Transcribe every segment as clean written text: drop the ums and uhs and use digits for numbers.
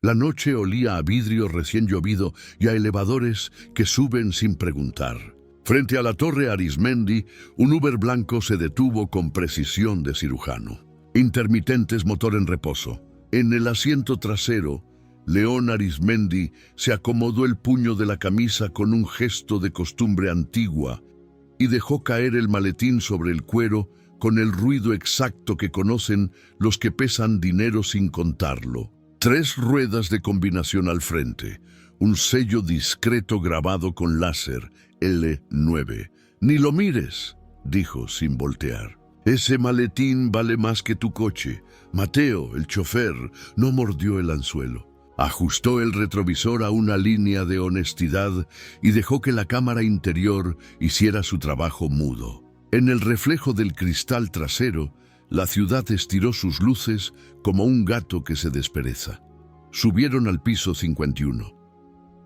La noche olía a vidrio recién llovido y a elevadores que suben sin preguntar. Frente a la torre Arismendi, un Uber blanco se detuvo con precisión de cirujano. Intermitentes, motor en reposo. En el asiento trasero, León Arismendi se acomodó el puño de la camisa con un gesto de costumbre antigua y dejó caer el maletín sobre el cuero con el ruido exacto que conocen los que pesan dinero sin contarlo. 3 ruedas de combinación al frente, un sello discreto grabado con láser, L9. «Ni lo mires», dijo sin voltear. «Ese maletín vale más que tu coche». Mateo, el chofer, no mordió el anzuelo. Ajustó el retrovisor a una línea de honestidad y dejó que la cámara interior hiciera su trabajo mudo. En el reflejo del cristal trasero, la ciudad estiró sus luces como un gato que se despereza. Subieron al piso 51.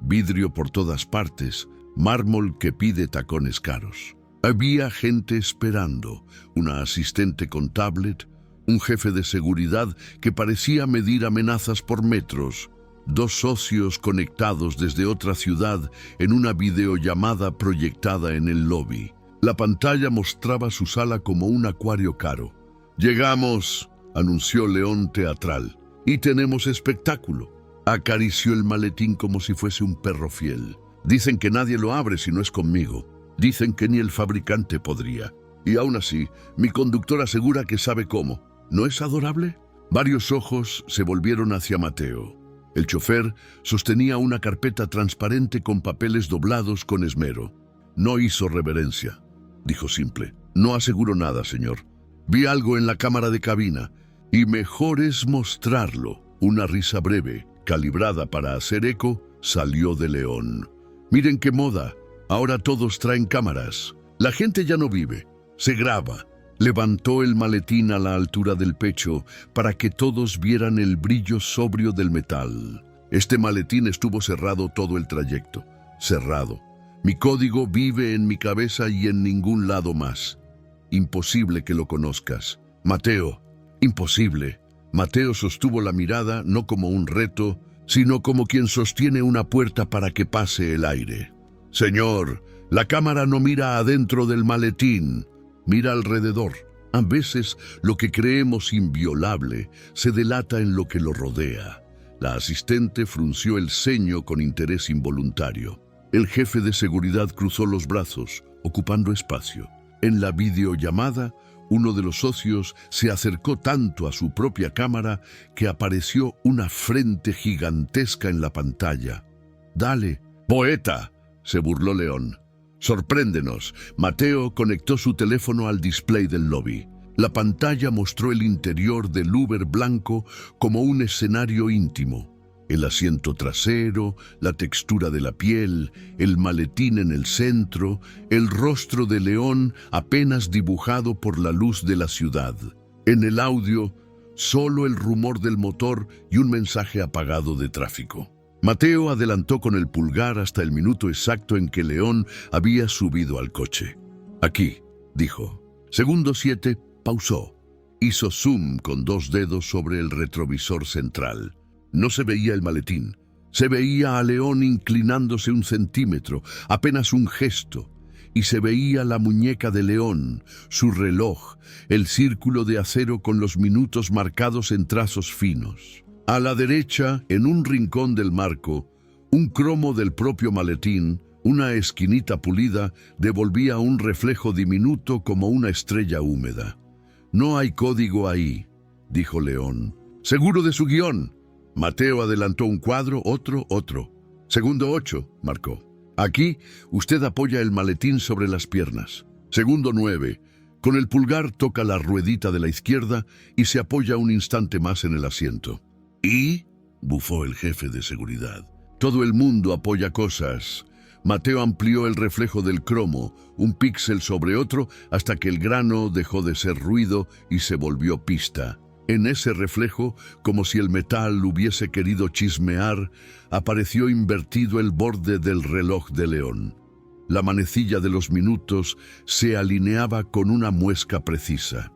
Vidrio por todas partes, mármol que pide tacones caros. Había gente esperando, una asistente con tablet, un jefe de seguridad que parecía medir amenazas por metros, 2 socios conectados desde otra ciudad en una videollamada proyectada en el lobby. La pantalla mostraba su sala como un acuario caro. «Llegamos», anunció León teatral, «y tenemos espectáculo». Acarició el maletín como si fuese un perro fiel. «Dicen que nadie lo abre si no es conmigo. Dicen que ni el fabricante podría. Y aún así, mi conductor asegura que sabe cómo. ¿No es adorable?». Varios ojos se volvieron hacia Mateo. El chofer sostenía una carpeta transparente con papeles doblados con esmero. No hizo reverencia. Dijo simple: «No aseguro nada, señor. Vi algo en la cámara de cabina, y mejor es mostrarlo». Una risa breve, calibrada para hacer eco, salió de León. «Miren qué moda. Ahora todos traen cámaras. La gente ya no vive, se graba». Levantó el maletín a la altura del pecho para que todos vieran el brillo sobrio del metal. Este maletín estuvo cerrado todo el trayecto. Cerrado. Mi código vive en mi cabeza y en ningún lado más. Imposible que lo conozcas. Mateo, imposible». Mateo sostuvo la mirada no como un reto, sino como quien sostiene una puerta para que pase el aire. «Señor, la cámara no mira adentro del maletín, mira alrededor. A veces lo que creemos inviolable se delata en lo que lo rodea». La asistente frunció el ceño con interés involuntario. El jefe de seguridad cruzó los brazos, ocupando espacio. En la videollamada, uno de los socios se acercó tanto a su propia cámara que apareció una frente gigantesca en la pantalla. «Dale, poeta», se burló León. «Sorpréndenos». Mateo conectó su teléfono al display del lobby. La pantalla mostró el interior del Uber blanco como un escenario íntimo. El asiento trasero, la textura de la piel, el maletín en el centro, el rostro de León apenas dibujado por la luz de la ciudad. En el audio, solo el rumor del motor y un mensaje apagado de tráfico. Mateo adelantó con el pulgar hasta el minuto exacto en que León había subido al coche. «Aquí», dijo. Segundo 7, pausó. Hizo zoom con 2 dedos sobre el retrovisor central. No se veía el maletín. Se veía a León inclinándose 1 centímetro, apenas un gesto. Y se veía la muñeca de León, su reloj, el círculo de acero con los minutos marcados en trazos finos. A la derecha, en un rincón del marco, un cromo del propio maletín, una esquinita pulida, devolvía un reflejo diminuto como una estrella húmeda. «No hay código ahí», dijo León. «Seguro de su guión». Mateo adelantó un cuadro, otro. Segundo 8, marcó. «Aquí, usted apoya el maletín sobre las piernas». Segundo 9, con el pulgar toca la ruedita de la izquierda y se apoya un instante más en el asiento. «¿Y?», bufó el jefe de seguridad. «Todo el mundo apoya cosas». Mateo amplió el reflejo del cromo, un píxel sobre otro, hasta que el grano dejó de ser ruido y se volvió pista. En ese reflejo, como si el metal hubiese querido chismear, apareció invertido el borde del reloj de León. La manecilla de los minutos se alineaba con una muesca precisa.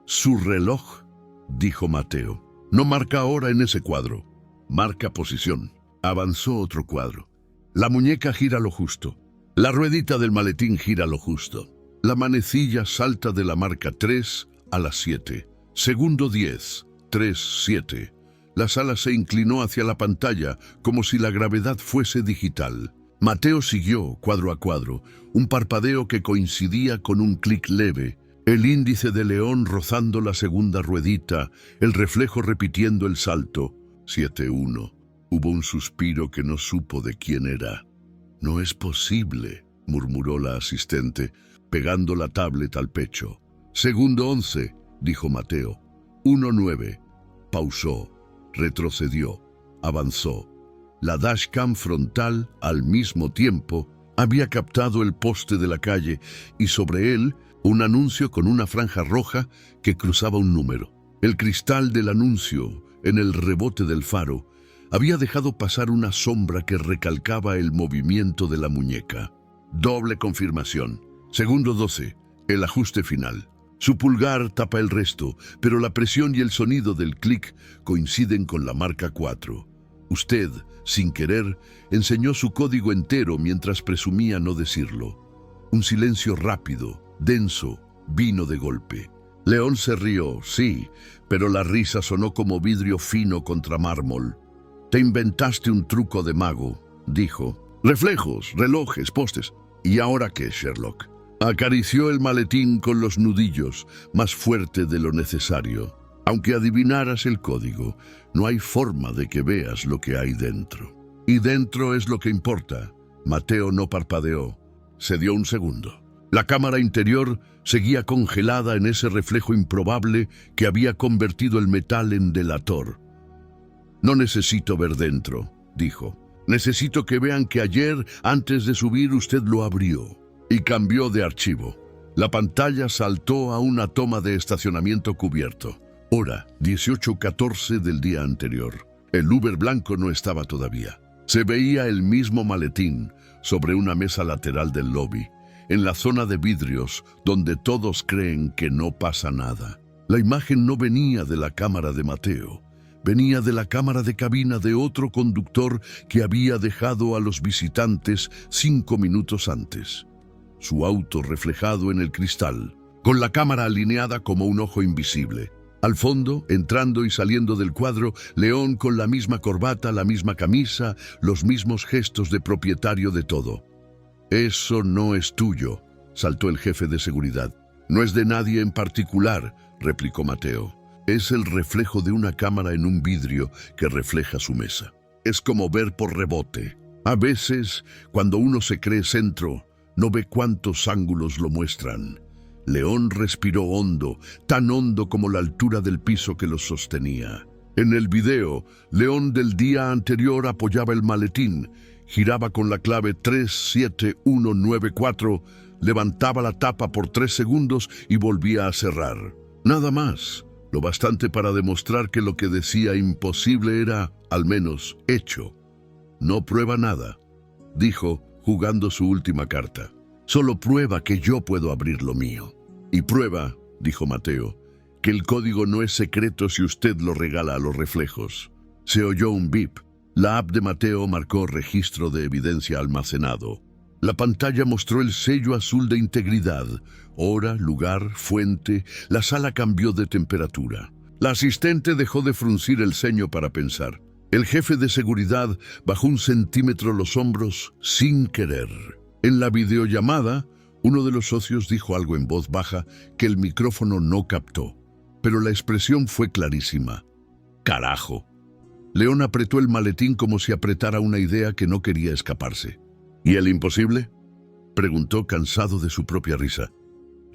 «Su reloj», dijo Mateo, «no marca hora en ese cuadro». Marca posición. Avanzó otro cuadro. La muñeca gira lo justo. La ruedita del maletín gira lo justo. La manecilla salta de la marca 3 a la 7. Segundo 10. 3, 7. La sala se inclinó hacia la pantalla como si la gravedad fuese digital. Mateo siguió cuadro a cuadro, un parpadeo que coincidía con un clic leve, el índice de León rozando la segunda ruedita, el reflejo repitiendo el salto. 7-1. Hubo un suspiro que no supo de quién era. «No es posible», murmuró la asistente, pegando la tablet al pecho. «Segundo 11», dijo Mateo. 1-9. Pausó, retrocedió, avanzó. La dashcam frontal, al mismo tiempo, había captado el poste de la calle y sobre él un anuncio con una franja roja que cruzaba un número. El cristal del anuncio, en el rebote del faro, había dejado pasar una sombra que recalcaba el movimiento de la muñeca. Doble confirmación. Segundo 12. El ajuste final. Su pulgar tapa el resto, pero la presión y el sonido del clic coinciden con la marca 4. Usted, sin querer, enseñó su código entero mientras presumía no decirlo. Un silencio rápido, denso, vino de golpe. León se rió, sí, pero la risa sonó como vidrio fino contra mármol. «Te inventaste un truco de mago», dijo. «Reflejos, relojes, postes. ¿Y ahora qué, Sherlock?» Acarició el maletín con los nudillos, más fuerte de lo necesario. Aunque adivinaras el código, no hay forma de que veas lo que hay dentro. Y dentro es lo que importa. Mateo no parpadeó. Se dio un segundo. La cámara interior seguía congelada en ese reflejo improbable que había convertido el metal en delator. «No necesito ver dentro», dijo. «Necesito que vean que ayer, antes de subir, usted lo abrió». Y cambió de archivo. La pantalla saltó a una toma de estacionamiento cubierto. Hora 18:14 del día anterior. El Uber blanco no estaba todavía. Se veía el mismo maletín sobre una mesa lateral del lobby, en la zona de vidrios donde todos creen que no pasa nada. La imagen no venía de la cámara de Mateo. Venía de la cámara de cabina de otro conductor que había dejado a los visitantes 5 minutos antes. Su auto reflejado en el cristal, con la cámara alineada como un ojo invisible. Al fondo, entrando y saliendo del cuadro, León con la misma corbata, la misma camisa, los mismos gestos de propietario de todo. «Eso no es tuyo», saltó el jefe de seguridad. «No es de nadie en particular», replicó Mateo. «Es el reflejo de una cámara en un vidrio que refleja su mesa. Es como ver por rebote. A veces, cuando uno se cree centro, no ve cuántos ángulos lo muestran». León respiró hondo, tan hondo como la altura del piso que los sostenía. En el video, León del día anterior apoyaba el maletín, giraba con la clave 37194, levantaba la tapa por 3 segundos y volvía a cerrar. Nada más, lo bastante para demostrar que lo que decía imposible era, al menos, hecho. «No prueba nada», dijo, jugando su última carta. «Solo prueba que yo puedo abrir lo mío». «Y prueba», dijo Mateo, «que el código no es secreto si usted lo regala a los reflejos». Se oyó un bip. La app de Mateo marcó registro de evidencia almacenado. La pantalla mostró el sello azul de integridad. Hora, lugar, fuente. La sala cambió de temperatura. La asistente dejó de fruncir el ceño para pensar. El jefe de seguridad bajó 1 centímetro los hombros sin querer. En la videollamada, uno de los socios dijo algo en voz baja que el micrófono no captó, pero la expresión fue clarísima. «Carajo». León apretó el maletín como si apretara una idea que no quería escaparse. «¿Y el imposible?», preguntó cansado de su propia risa.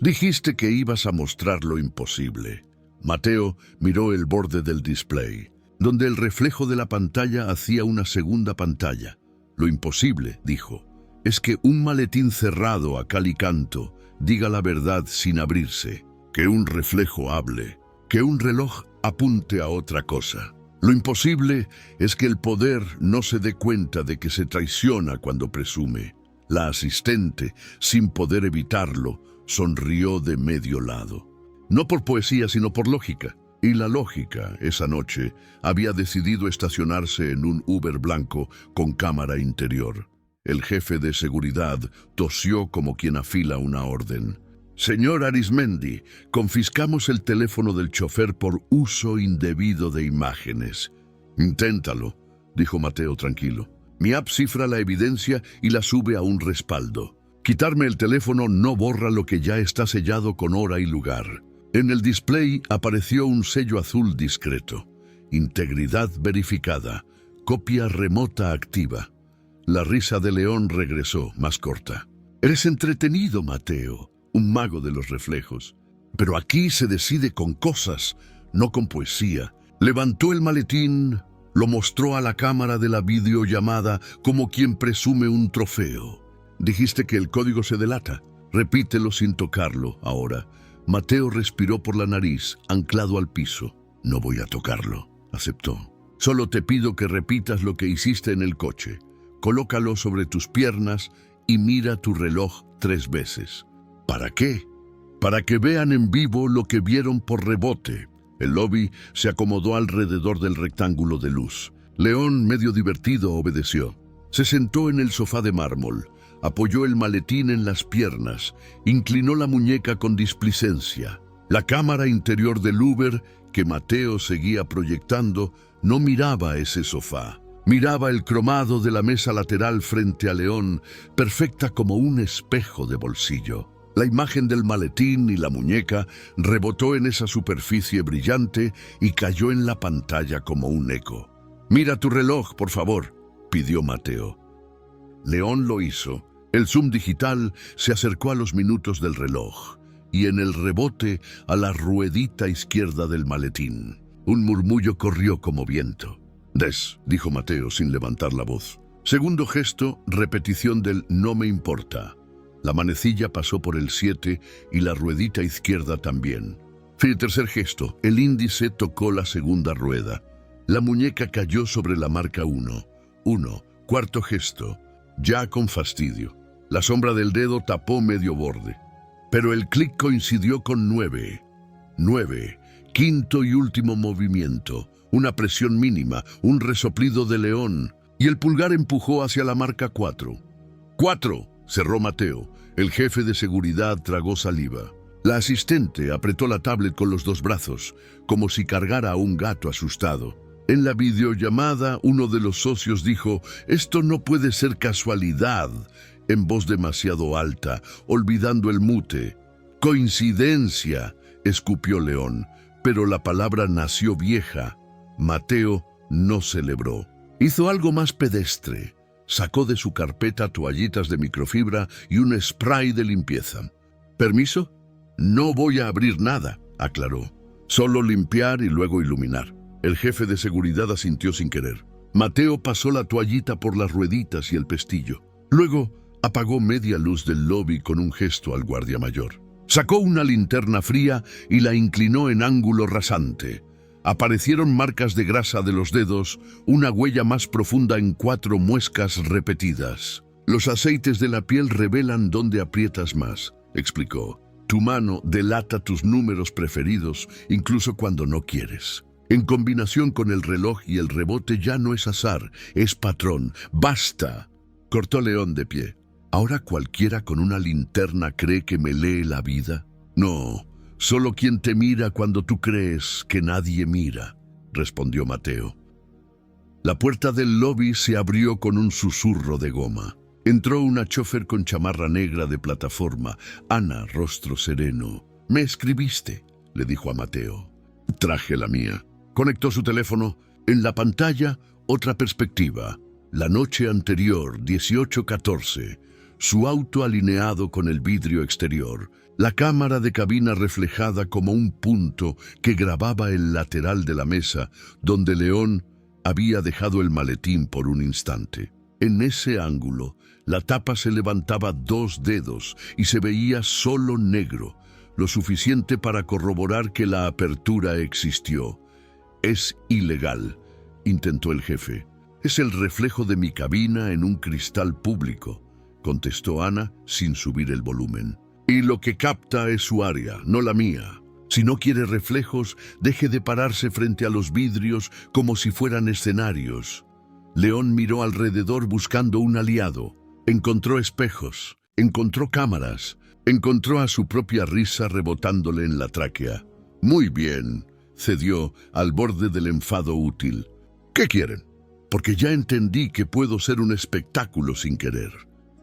«Dijiste que ibas a mostrar lo imposible». Mateo miró el borde del display, donde el reflejo de la pantalla hacía una segunda pantalla. «Lo imposible», dijo, «es que un maletín cerrado a cal y canto diga la verdad sin abrirse, que un reflejo hable, que un reloj apunte a otra cosa. Lo imposible es que el poder no se dé cuenta de que se traiciona cuando presume». La asistente, sin poder evitarlo, sonrió de medio lado. No por poesía, sino por lógica. Y la lógica, esa noche, había decidido estacionarse en un Uber blanco con cámara interior. El jefe de seguridad tosió como quien afila una orden. «Señor Arizmendi, confiscamos el teléfono del chofer por uso indebido de imágenes». «Inténtalo», dijo Mateo tranquilo. «Mi app cifra la evidencia y la sube a un respaldo. Quitarme el teléfono no borra lo que ya está sellado con hora y lugar». En el display apareció un sello azul discreto. Integridad verificada. Copia remota activa. La risa de León regresó, más corta. «Eres entretenido, Mateo, un mago de los reflejos. Pero aquí se decide con cosas, no con poesía». Levantó el maletín, lo mostró a la cámara de la videollamada como quien presume un trofeo. «Dijiste que el código se delata. Repítelo sin tocarlo ahora». Mateo respiró por la nariz, anclado al piso. «No voy a tocarlo», aceptó. «Solo te pido que repitas lo que hiciste en el coche. Colócalo sobre tus piernas y mira tu reloj 3 veces. ¿Para qué? Para que vean en vivo lo que vieron por rebote». El lobby se acomodó alrededor del rectángulo de luz. León, medio divertido, obedeció. Se sentó en el sofá de mármol. Apoyó el maletín en las piernas, inclinó la muñeca con displicencia. La cámara interior del Uber, que Mateo seguía proyectando, no miraba ese sofá. Miraba el cromado de la mesa lateral frente a León, perfecta como un espejo de bolsillo. La imagen del maletín y la muñeca rebotó en esa superficie brillante y cayó en la pantalla como un eco. «Mira tu reloj, por favor», pidió Mateo. León lo hizo. El zoom digital se acercó a los minutos del reloj y en el rebote a la ruedita izquierda del maletín. Un murmullo corrió como viento. Dijo Mateo sin levantar la voz. Segundo gesto, repetición del «no me importa». La manecilla pasó por el 7 y la ruedita izquierda también. Tercer gesto, el índice tocó la segunda rueda. La muñeca cayó sobre la marca 1. Cuarto gesto, ya con fastidio. La sombra del dedo tapó medio borde. Pero el clic coincidió con 9. Quinto y último movimiento. Una presión mínima, un resoplido de León. Y el pulgar empujó hacia la marca 4. ¡4! Cerró Mateo. El jefe de seguridad tragó saliva. La asistente apretó la tablet con los 2 brazos, como si cargara a un gato asustado. En la videollamada, uno de los socios dijo: «Esto no puede ser casualidad», en voz demasiado alta, olvidando el mute. «Coincidencia», escupió León, pero la palabra nació vieja. Mateo no celebró. Hizo algo más pedestre. Sacó de su carpeta toallitas de microfibra y un spray de limpieza. «¿Permiso? No voy a abrir nada», aclaró. «Solo limpiar y luego iluminar». El jefe de seguridad asintió sin querer. Mateo pasó la toallita por las rueditas y el pestillo. Luego apagó media luz del lobby con un gesto al guardia mayor. Sacó una linterna fría y la inclinó en ángulo rasante. Aparecieron marcas de grasa de los dedos, una huella más profunda en 4 muescas repetidas. «Los aceites de la piel revelan dónde aprietas más», explicó. «Tu mano delata tus números preferidos, incluso cuando no quieres. En combinación con el reloj y el rebote ya no es azar, es patrón. ¡Basta!», cortó León de pie. «¿Ahora cualquiera con una linterna cree que me lee la vida? No, solo quien te mira cuando tú crees que nadie mira», respondió Mateo. La puerta del lobby se abrió con un susurro de goma. Entró una chófer con chamarra negra de plataforma. Ana, rostro sereno. «Me escribiste», le dijo a Mateo. «Traje la mía». Conectó su teléfono. En la pantalla, otra perspectiva. La noche anterior, 18:14. Su auto alineado con el vidrio exterior. La cámara de cabina reflejada como un punto que grababa el lateral de la mesa, donde León había dejado el maletín por un instante. En ese ángulo, la tapa se levantaba 2 dedos y se veía solo negro, lo suficiente para corroborar que la apertura existió. «Es ilegal», intentó el jefe. «Es el reflejo de mi cabina en un cristal público», contestó Ana sin subir el volumen. «Y lo que capta es su área, no la mía. Si no quiere reflejos, deje de pararse frente a los vidrios como si fueran escenarios. León miró alrededor buscando un aliado. Encontró espejos, encontró cámaras, encontró a su propia risa rebotándole en la tráquea. Muy bien, cedió al borde del enfado útil. ¿Qué quieren? Porque ya entendí que puedo ser un espectáculo sin querer.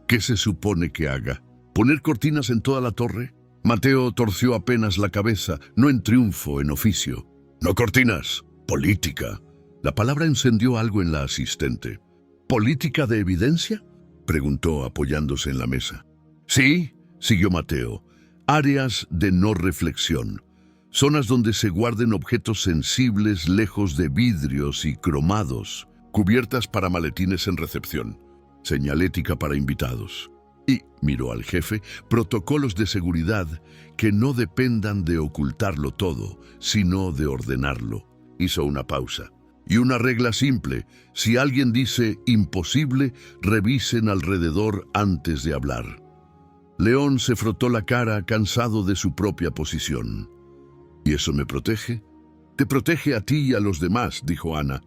¿Qué se supone que haga? ¿Poner cortinas en toda la torre? Mateo torció apenas la cabeza, no en triunfo, en oficio. No cortinas, política. La palabra encendió algo en la asistente. ¿Política de evidencia?, preguntó apoyándose en la mesa. Sí, siguió Mateo. Áreas de no reflexión. Zonas donde se guarden objetos sensibles lejos de vidrios y cromados. Cubiertas para maletines en recepción. Señalética para invitados. Y, miró al jefe, protocolos de seguridad que no dependan de ocultarlo todo, sino de ordenarlo. Hizo una pausa. Y una regla simple: si alguien dice imposible, revisen alrededor antes de hablar. León se frotó la cara, cansado de su propia posición. ¿Y eso me protege? Te protege a ti y a los demás, dijo Ana.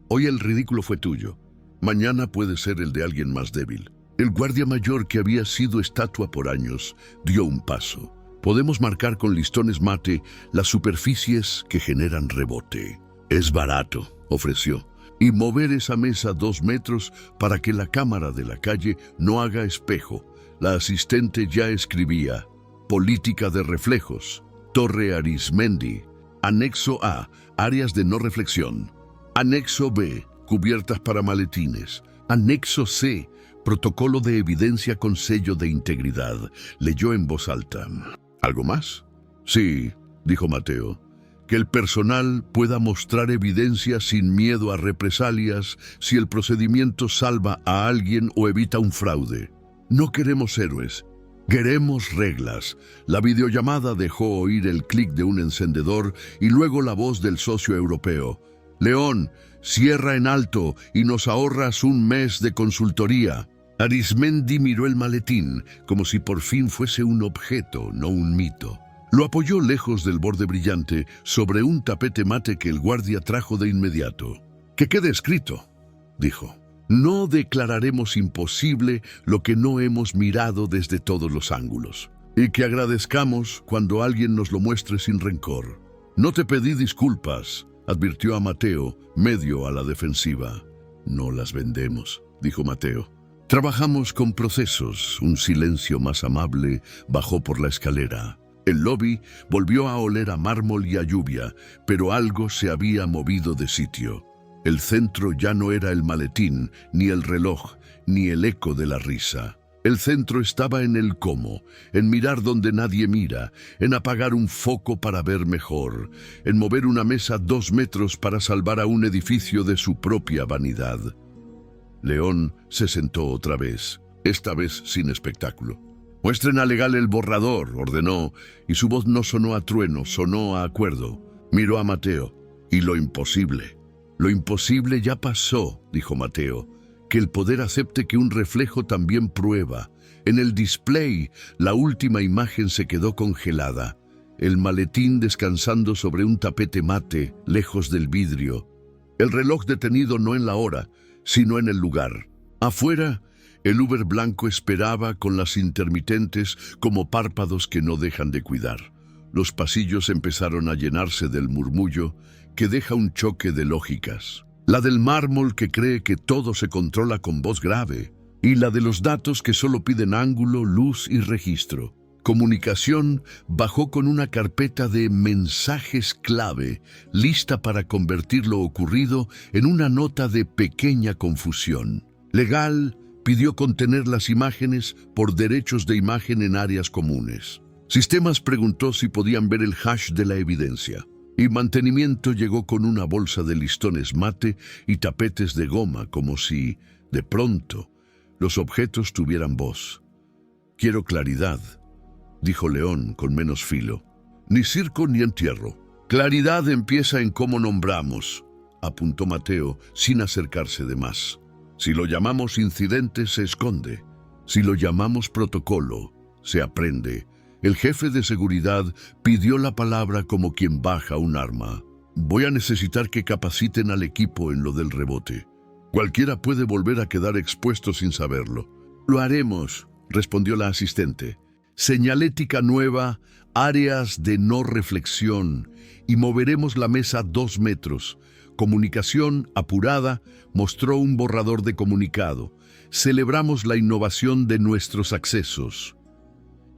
Hoy el ridículo fue tuyo. Mañana puede ser el de alguien más débil. El guardia mayor, que había sido estatua por años, dio un paso. Podemos marcar con listones mate las superficies que generan rebote. Es barato, ofreció, y mover esa mesa 2 metros para que la cámara de la calle no haga espejo. La asistente ya escribía: política de reflejos, Torre Arismendi. Anexo A, áreas de no reflexión. Anexo B, cubiertas para maletines. Anexo C, protocolo de evidencia con sello de integridad. Leyó en voz alta. ¿Algo más? Sí, dijo Mateo. Que el personal pueda mostrar evidencia sin miedo a represalias si el procedimiento salva a alguien o evita un fraude. No queremos héroes, queremos reglas. La videollamada dejó oír el clic de un encendedor y luego la voz del socio europeo. León, cierra en alto y nos ahorras 1 mes de consultoría. Arismendi miró el maletín como si por fin fuese un objeto, no un mito. Lo apoyó lejos del borde brillante sobre un tapete mate que el guardia trajo de inmediato. «Que quede escrito», dijo. «No declararemos imposible lo que no hemos mirado desde todos los ángulos. Y que agradezcamos cuando alguien nos lo muestre sin rencor. No te pedí disculpas», advirtió a Mateo, medio a la defensiva. «No las vendemos», dijo Mateo. «Trabajamos con procesos». Un silencio más amable bajó por la escalera. El lobby volvió a oler a mármol y a lluvia, pero algo se había movido de sitio. El centro ya no era el maletín, ni el reloj, ni el eco de la risa. El centro estaba en el cómo, en mirar donde nadie mira, en apagar un foco para ver mejor, en mover una mesa 2 metros para salvar a un edificio de su propia vanidad. León se sentó otra vez, esta vez sin espectáculo. «Muestren a Legal el borrador», ordenó, y su voz no sonó a trueno, sonó a acuerdo. Miró a Mateo. «Y lo imposible». «Lo imposible ya pasó», dijo Mateo. «Que el poder acepte que un reflejo también prueba». En el display, la última imagen se quedó congelada. El maletín descansando sobre un tapete mate, lejos del vidrio. El reloj detenido no en la hora, sino en el lugar. Afuera, el Uber blanco esperaba con las intermitentes como párpados que no dejan de cuidar. Los pasillos empezaron a llenarse del murmullo que deja un choque de lógicas. La del mármol, que cree que todo se controla con voz grave, y la de los datos, que solo piden ángulo, luz y registro. Comunicación bajó con una carpeta de mensajes clave, lista para convertir lo ocurrido en una nota de pequeña confusión. Legal pidió contener las imágenes por derechos de imagen en áreas comunes. Sistemas preguntó si podían ver el hash de la evidencia. Y mantenimiento llegó con una bolsa de listones mate y tapetes de goma, como si, de pronto, los objetos tuvieran voz. «Quiero claridad», dijo León con menos filo. «Ni circo ni entierro. Claridad empieza en cómo nombramos», apuntó Mateo sin acercarse de más. «Si lo llamamos incidente, se esconde. Si lo llamamos protocolo, se aprende. El jefe de seguridad pidió la palabra como quien baja un arma. Voy a necesitar que capaciten al equipo en lo del rebote. Cualquiera puede volver a quedar expuesto sin saberlo. Lo haremos, respondió la asistente. Señalética nueva, áreas de no reflexión, y moveremos la mesa 2 metros. Comunicación apurada mostró un borrador de comunicado. Celebramos la innovación de nuestros accesos.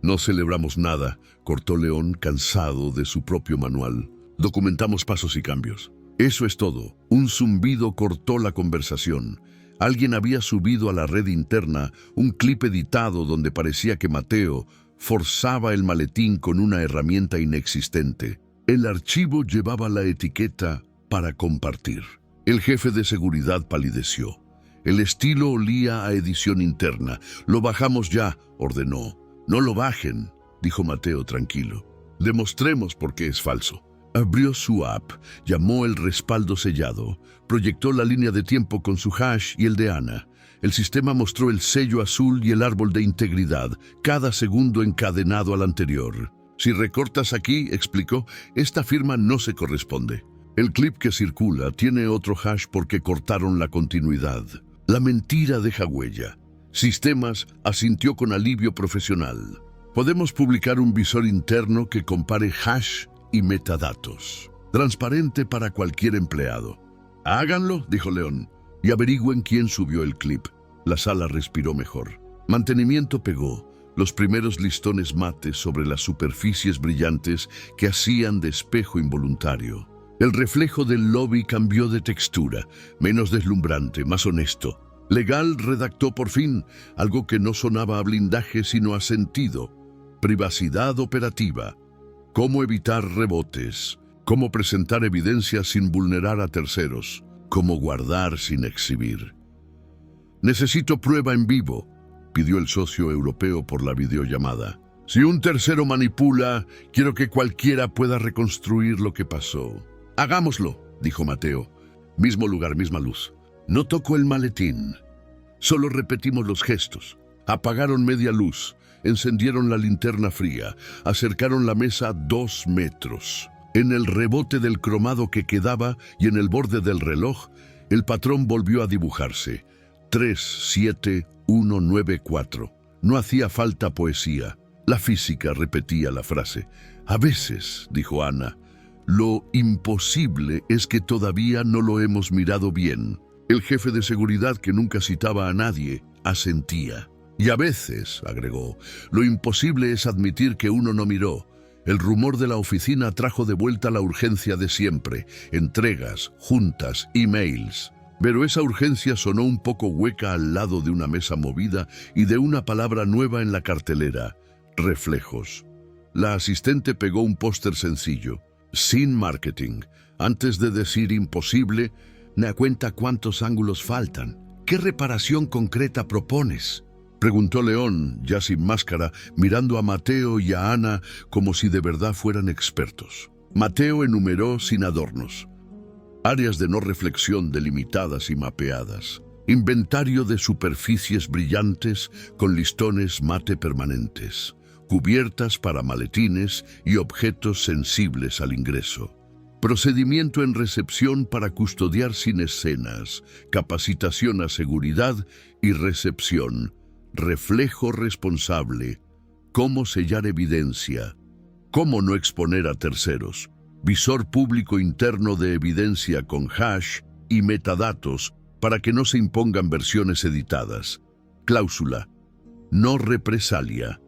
No celebramos nada, cortó León, cansado de su propio manual. Documentamos pasos y cambios. Eso es todo. Un zumbido cortó la conversación. Alguien había subido a la red interna un clip editado donde parecía que Mateo forzaba el maletín con una herramienta inexistente. El archivo llevaba la etiqueta para compartir. El jefe de seguridad palideció. El estilo olía a edición interna. Lo bajamos ya, ordenó. No lo bajen, dijo Mateo tranquilo. Demostremos por qué es falso. Abrió su app, llamó el respaldo sellado, proyectó la línea de tiempo con su hash y el de Ana. El sistema mostró el sello azul y el árbol de integridad, cada segundo encadenado al anterior. Si recortas aquí, explicó, esta firma no se corresponde. El clip que circula tiene otro hash porque cortaron la continuidad. La mentira deja huella. Sistemas asintió con alivio profesional. Podemos publicar un visor interno que compare hash y metadatos. Transparente para cualquier empleado. Háganlo, dijo León, y averigüen quién subió el clip. La sala respiró mejor. Mantenimiento pegó los primeros listones mates sobre las superficies brillantes que hacían de espejo involuntario. El reflejo del lobby cambió de textura, menos deslumbrante, más honesto. Legal redactó por fin algo que no sonaba a blindaje sino a sentido. Privacidad operativa. Cómo evitar rebotes. Cómo presentar evidencia sin vulnerar a terceros. Cómo guardar sin exhibir. Necesito prueba en vivo, pidió el socio europeo por la videollamada. Si un tercero manipula, quiero que cualquiera pueda reconstruir lo que pasó. Hagámoslo, dijo Mateo. Mismo lugar, misma luz. No tocó el maletín. Solo repetimos los gestos. Apagaron media luz, encendieron la linterna fría, acercaron la mesa 2 metros. En el rebote del cromado que quedaba y en el borde del reloj, el patrón volvió a dibujarse. 3-7-1-9-4. No hacía falta poesía. La física repetía la frase. A veces, dijo Ana, lo imposible es que todavía no lo hemos mirado bien. El jefe de seguridad, que nunca citaba a nadie, asentía. Y a veces, agregó, lo imposible es admitir que uno no miró. El rumor de la oficina trajo de vuelta la urgencia de siempre, entregas, juntas, emails. Pero esa urgencia sonó un poco hueca al lado de una mesa movida y de una palabra nueva en la cartelera, reflejos. La asistente pegó un póster sencillo, sin marketing. Antes de decir imposible, ¿me cuenta cuántos ángulos faltan? ¿Qué reparación concreta propones?, preguntó León, ya sin máscara, mirando a Mateo y a Ana como si de verdad fueran expertos. Mateo enumeró sin adornos. Áreas de no reflexión delimitadas y mapeadas. Inventario de superficies brillantes con listones mate permanentes. Cubiertas para maletines y objetos sensibles al ingreso. Procedimiento en recepción para custodiar sin escenas. Capacitación a seguridad y recepción. Reflejo responsable. Cómo sellar evidencia. Cómo no exponer a terceros. Visor público interno de evidencia con hash y metadatos para que no se impongan versiones editadas. Cláusula. No represalia.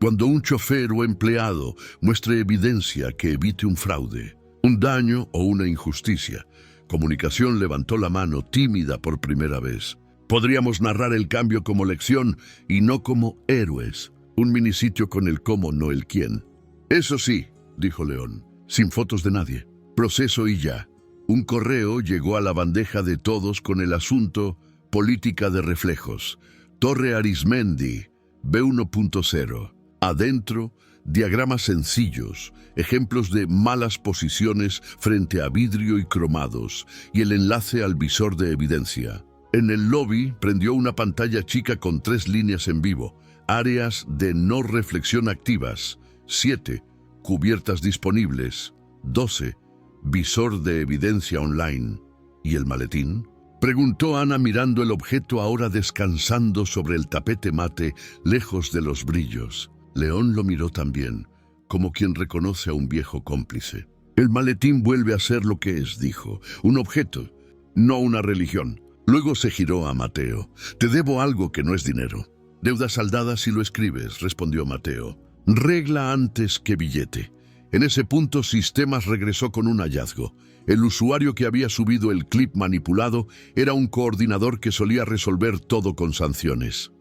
Cuando un chofer o empleado muestre evidencia que evite un fraude, un daño o una injusticia. Comunicación levantó la mano tímida por primera vez. Podríamos narrar el cambio como lección y no como héroes. Un minisitio con el cómo, no el quién. Eso sí, dijo León. Sin fotos de nadie. Proceso y ya. Un correo llegó a la bandeja de todos con el asunto Política de reflejos. Torre Arismendi, B1.0. Adentro, diagramas sencillos, ejemplos de malas posiciones frente a vidrio y cromados, y el enlace al visor de evidencia. En el lobby prendió una pantalla chica con 3 líneas en vivo. Áreas de no reflexión activas. 7. Cubiertas disponibles. 12. Visor de evidencia online. ¿Y el maletín? Preguntó Ana mirando el objeto ahora descansando sobre el tapete mate, lejos de los brillos. León lo miró también, como quien reconoce a un viejo cómplice. El maletín vuelve a ser lo que es, dijo, un objeto, no una religión. Luego se giró a Mateo. Te debo algo que no es dinero. Deuda saldada si lo escribes, respondió Mateo. Regla antes que billete. En ese punto Sistemas regresó con un hallazgo. El usuario que había subido el clip manipulado era un coordinador que solía resolver todo con sanciones.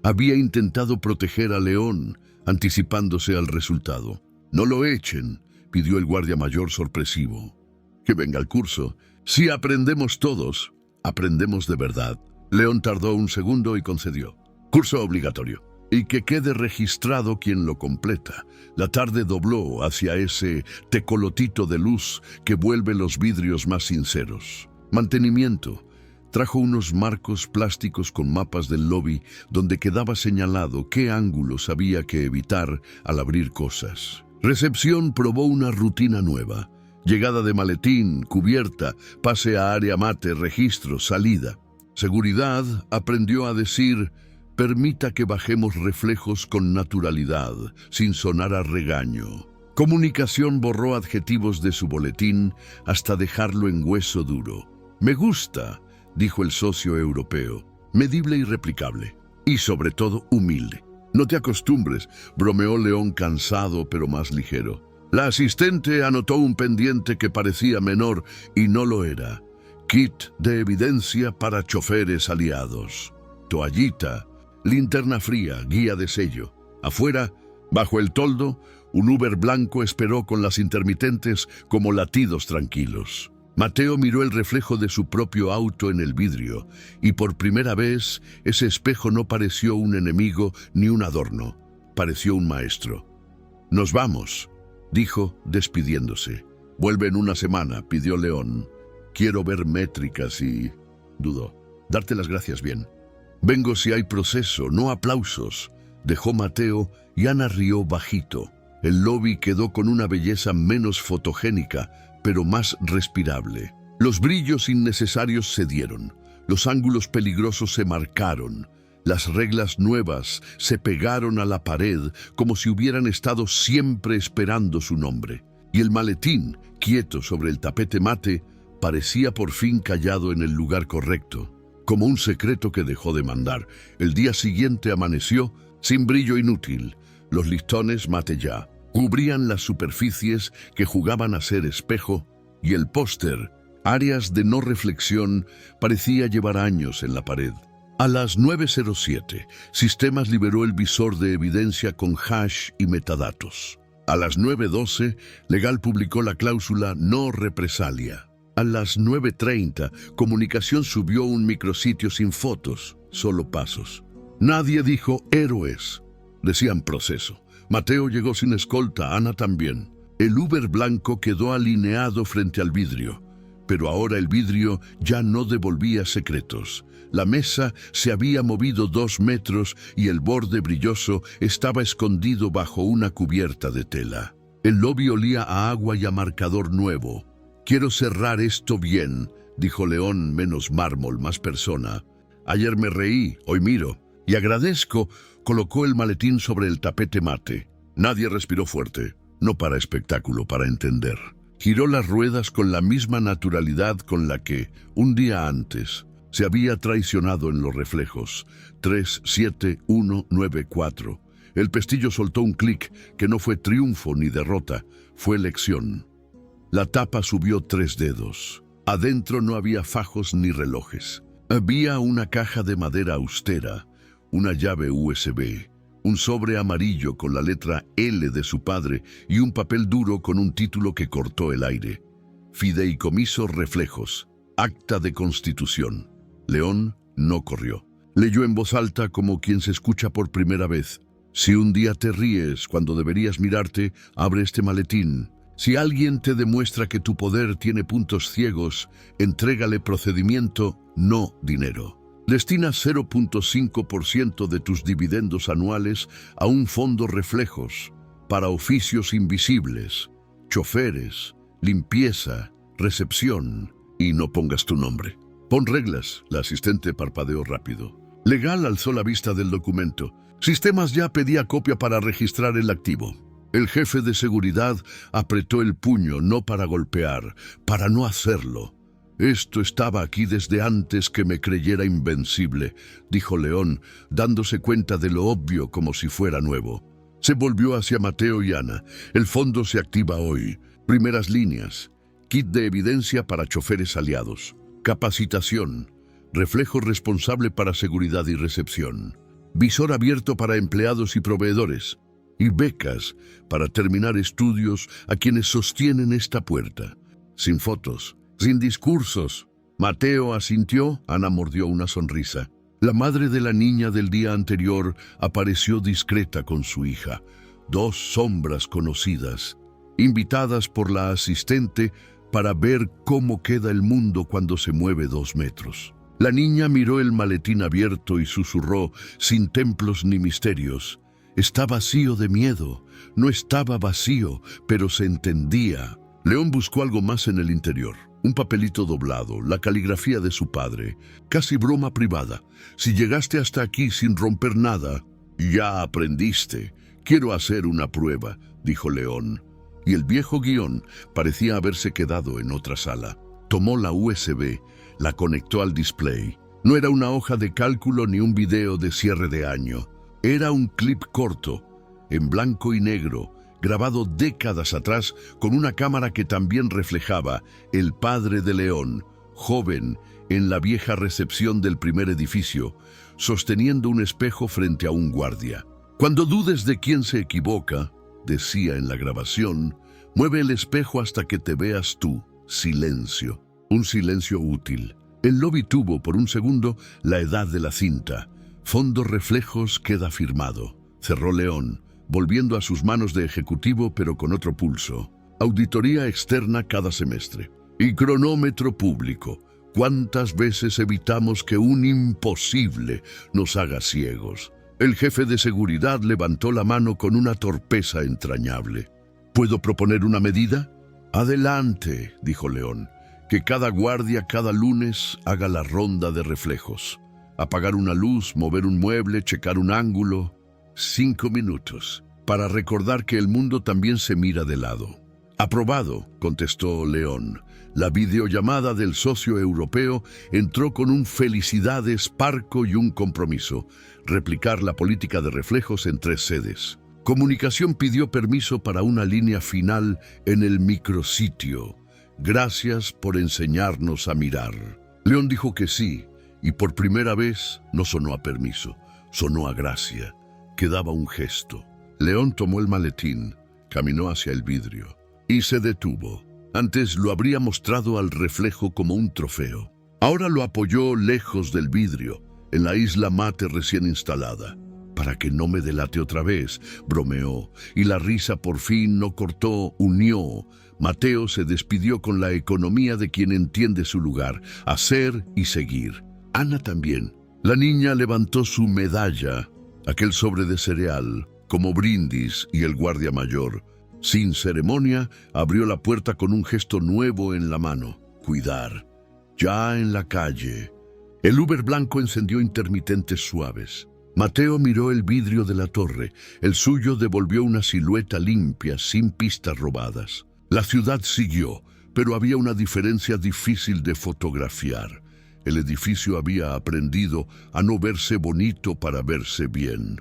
Había intentado proteger a León, anticipándose al resultado. No lo echen, pidió el guardia mayor sorpresivo. Que venga al curso. Si aprendemos todos, aprendemos de verdad. León tardó un segundo y concedió. Curso obligatorio. Y que quede registrado quien lo completa. La tarde dobló hacia ese tecolotito de luz que vuelve los vidrios más sinceros. Mantenimiento. Trajo unos marcos plásticos con mapas del lobby donde quedaba señalado qué ángulos había que evitar al abrir cosas. Recepción probó una rutina nueva. Llegada de maletín, cubierta, pase a área mate, registro, salida. Seguridad aprendió a decir: permita que bajemos reflejos con naturalidad, sin sonar a regaño. Comunicación borró adjetivos de su boletín hasta dejarlo en hueso duro. Me gusta, dijo el socio europeo, medible y replicable, y sobre todo humilde. No te acostumbres, bromeó León cansado pero más ligero. La asistente anotó un pendiente que parecía menor y no lo era. Kit de evidencia para choferes aliados. Toallita. Linterna fría, guía de sello. Afuera, bajo el toldo, un Uber blanco esperó con las intermitentes como latidos tranquilos. Mateo miró el reflejo de su propio auto en el vidrio, y por primera vez ese espejo no pareció un enemigo ni un adorno, pareció un maestro. Nos vamos, dijo, despidiéndose. Vuelve en una semana, pidió León. Quiero ver métricas y... dudó. Darte las gracias bien. Vengo si hay proceso, no aplausos, dejó Mateo y Ana rió bajito. El lobby quedó con una belleza menos fotogénica, pero más respirable. Los brillos innecesarios cedieron, los ángulos peligrosos se marcaron, las reglas nuevas se pegaron a la pared como si hubieran estado siempre esperando su nombre. Y el maletín, quieto sobre el tapete mate, parecía por fin callado en el lugar correcto. Como un secreto que dejó de mandar. El día siguiente amaneció sin brillo inútil. Los listones mate ya cubrían las superficies que jugaban a ser espejo y el póster, áreas de no reflexión, parecía llevar años en la pared. A las 9:07, Sistemas liberó el visor de evidencia con hash y metadatos. A las 9:12, Legal publicó la cláusula no represalia. A las 9:30, Comunicación subió un micrositio sin fotos, solo pasos. Nadie dijo héroes, decían proceso. Mateo llegó sin escolta, Ana también. El Uber blanco quedó alineado frente al vidrio, pero ahora el vidrio ya no devolvía secretos. La mesa se había movido 2 metros y el borde brilloso estaba escondido bajo una cubierta de tela. El lobby olía a agua y a marcador nuevo. Quiero cerrar esto bien, dijo León, menos mármol, más persona. Ayer me reí, hoy miro. Y agradezco, colocó el maletín sobre el tapete mate. Nadie respiró fuerte, no para espectáculo, para entender. Giró las ruedas con la misma naturalidad con la que, un día antes, se había traicionado en los reflejos. 3, 7, 1, 9, 4. El pestillo soltó un clic que no fue triunfo ni derrota, fue lección. La tapa subió 3 dedos. Adentro no había fajos ni relojes. Había una caja de madera austera, una llave USB, un sobre amarillo con la letra L de su padre y un papel duro con un título que cortó el aire. Fideicomiso Reflejos, acta de constitución. León no corrió. Leyó en voz alta como quien se escucha por primera vez. Si un día te ríes cuando deberías mirarte, abre este maletín. Si alguien te demuestra que tu poder tiene puntos ciegos, entrégale procedimiento, no dinero. Destina 0.5% de tus dividendos anuales a un fondo reflejos. para oficios invisibles, choferes, limpieza, recepción, y no pongas tu nombre. Pon reglas, la asistente parpadeó rápido. Legal alzó la vista del documento. Sistemas ya pedía copia para registrar el activo. El jefe de seguridad apretó el puño, no para golpear, para no hacerlo. Esto estaba aquí desde antes que me creyera invencible, dijo León, dándose cuenta de lo obvio como si fuera nuevo. Se volvió hacia Mateo y Ana. El fondo se activa hoy. Primeras líneas. Kit de evidencia para choferes aliados. Capacitación. Reflejo responsable para seguridad y recepción. Visor abierto para empleados y proveedores. Y becas para terminar estudios a quienes sostienen esta puerta. Sin fotos, sin discursos. Mateo asintió, Ana mordió una sonrisa. La madre de la niña del día anterior apareció discreta con su hija. Dos sombras conocidas, invitadas por la asistente para ver cómo queda el mundo cuando se mueve 2 metros. La niña miró el maletín abierto y susurró, sin templos ni misterios. Está vacío de miedo. No estaba vacío, pero se entendía. León buscó algo más en el interior. Un papelito doblado, la caligrafía de su padre. Casi broma privada. Si llegaste hasta aquí sin romper nada, ya aprendiste. Quiero hacer una prueba, dijo León. Y el viejo guión parecía haberse quedado en otra sala. Tomó la USB, la conectó al display. No era una hoja de cálculo ni un video de cierre de año. Era un clip corto, en blanco y negro, grabado décadas atrás con una cámara que también reflejaba el padre de León, joven, en la vieja recepción del primer edificio, sosteniendo un espejo frente a un guardia. Cuando dudes de quién se equivoca, decía en la grabación, mueve el espejo hasta que te veas tú. Silencio. Un silencio útil. El lobby tuvo por un segundo la edad de la cinta. Fondo reflejos queda firmado. Cerró León, volviendo a sus manos de ejecutivo pero con otro pulso. Auditoría externa cada semestre. Y cronómetro público. ¿Cuántas veces evitamos que un imposible nos haga ciegos? El jefe de seguridad levantó la mano con una torpeza entrañable. ¿Puedo proponer una medida? Adelante, dijo León. Que cada guardia cada lunes haga la ronda de reflejos. Apagar una luz, mover un mueble, checar un ángulo. 5 minutos, para recordar que el mundo también se mira de lado. Aprobado, contestó León. La videollamada del socio europeo entró con un felicidades, parco y un compromiso. Replicar la política de reflejos en 3 sedes. Comunicación pidió permiso para una línea final en el micrositio. Gracias por enseñarnos a mirar. León dijo que sí, y por primera vez no sonó a permiso, sonó a gracia. Quedaba un gesto. León tomó el maletín, caminó hacia el vidrio y se detuvo. Antes lo habría mostrado al reflejo como un trofeo. Ahora lo apoyó lejos del vidrio, en la isla mate recién instalada. Para que no me delate otra vez, bromeó, y la risa por fin no cortó, unió. Mateo se despidió con la economía de quien entiende su lugar, hacer y seguir. Ana también. La niña levantó su medalla, aquel sobre de cereal, como brindis, y el guardia mayor, sin ceremonia, abrió la puerta con un gesto nuevo en la mano. Cuidar. Ya en la calle. El Uber blanco encendió intermitentes suaves. Mateo miró el vidrio de la torre. El suyo devolvió una silueta limpia, sin pistas robadas. La ciudad siguió, pero había una diferencia difícil de fotografiar. El edificio había aprendido a no verse bonito para verse bien.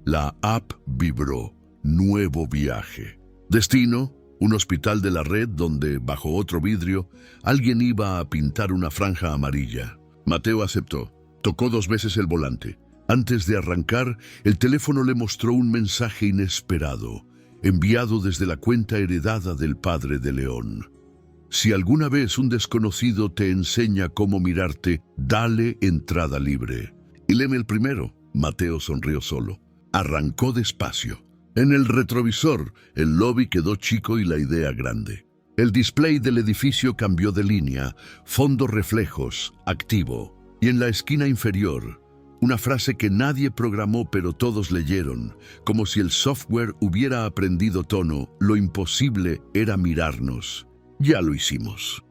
La app vibró. Nuevo viaje. Destino, un hospital de la red donde, bajo otro vidrio, alguien iba a pintar una franja amarilla. Mateo aceptó. Tocó 2 veces el volante. Antes de arrancar, el teléfono le mostró un mensaje inesperado, enviado desde la cuenta heredada del padre de León. Si alguna vez un desconocido te enseña cómo mirarte, dale entrada libre. Y léeme el primero. Mateo sonrió solo. Arrancó despacio. En el retrovisor, el lobby quedó chico y la idea grande. El display del edificio cambió de línea, fondo reflejos, activo. Y en la esquina inferior, Una frase que nadie programó pero todos leyeron, como si el software hubiera aprendido tono, lo imposible era mirarnos. Ya lo hicimos.